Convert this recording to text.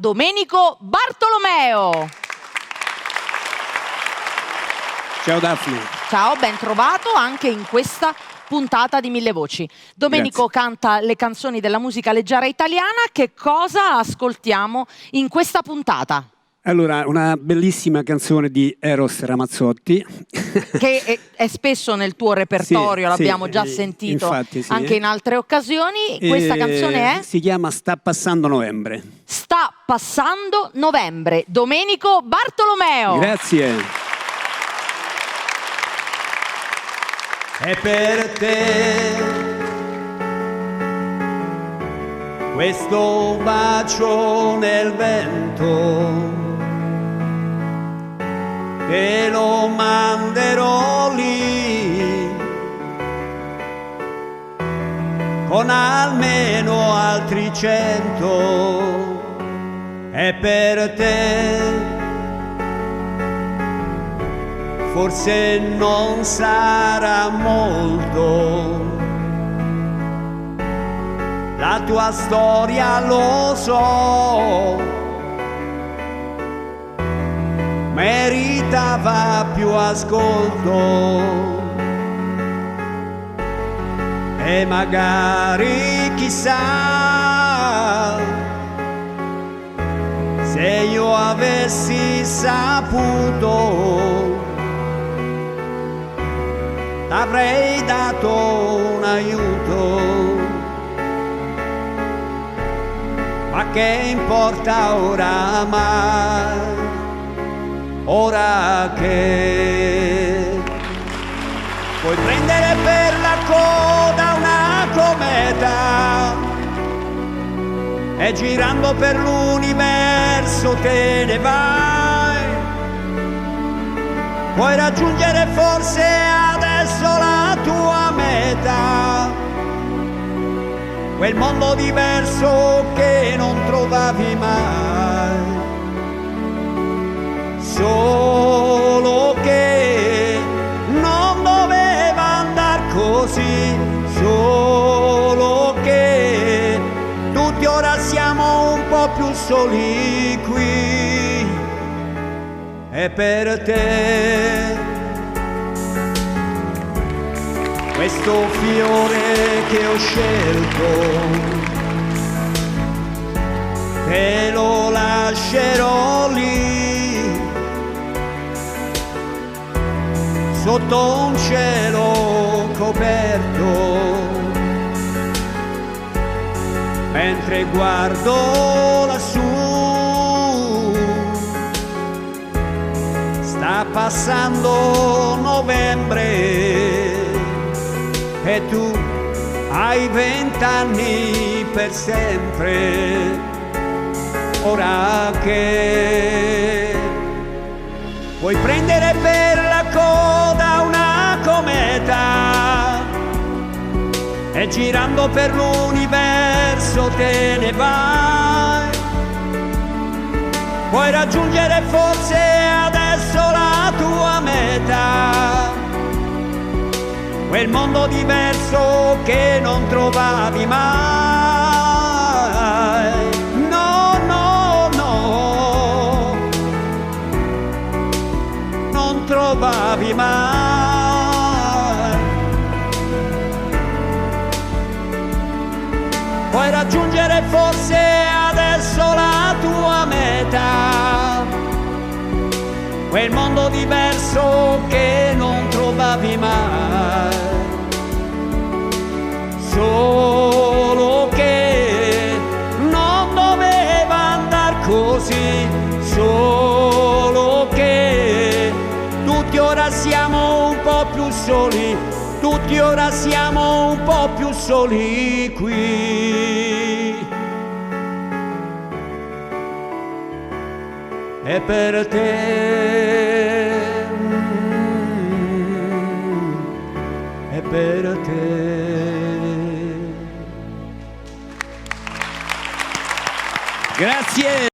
Domenico Bartolomeo. Ciao Daphne. Ciao, ben trovato anche in questa puntata di Mille Voci. Domenico canta le canzoni della musica leggera italiana. Che cosa ascoltiamo in questa puntata? Allora, una bellissima canzone di Eros Ramazzotti. Che è spesso nel tuo repertorio, l'abbiamo già sentito infatti, anche in altre occasioni. Questa canzone è? Si chiama Sta passando novembre. Sta passando novembre. Domenico Bartolomeo. Grazie. E per te questo bacio nel vento te lo manderò lì con almeno altri 100. E per te forse non sarà molto, la tua storia lo so, meritava più ascolto. E magari chissà, se io avessi saputo, t'avrei dato un aiuto, ma che importa oramai, ora che puoi prendere per la coda una cometa e girando per l'universo te ne vai, puoi raggiungere forse adesso la tua meta, quel mondo diverso che non trovavi mai. Solo che non doveva andar così, solo che tutti ora siamo un po' più soli qui. E per te questo fiore che ho scelto te lo lascerò lì sotto un cielo coperto, mentre guardo lassù sta passando novembre e tu hai 20 anni per sempre, ora che puoi prendere per la coda una cometa e girando per l'universo te ne vai, puoi raggiungere forse adesso la tua meta, quel mondo diverso che non trovavi mai. No, no, no, non trovavi mai. Puoi raggiungere forse adesso la tua meta, quel mondo diverso che non trovavi mai. Solo che non doveva andar così, solo che tutti ora siamo un po' più soli, tutti ora siamo un po' più soli qui. E per te, e per te. Grazie.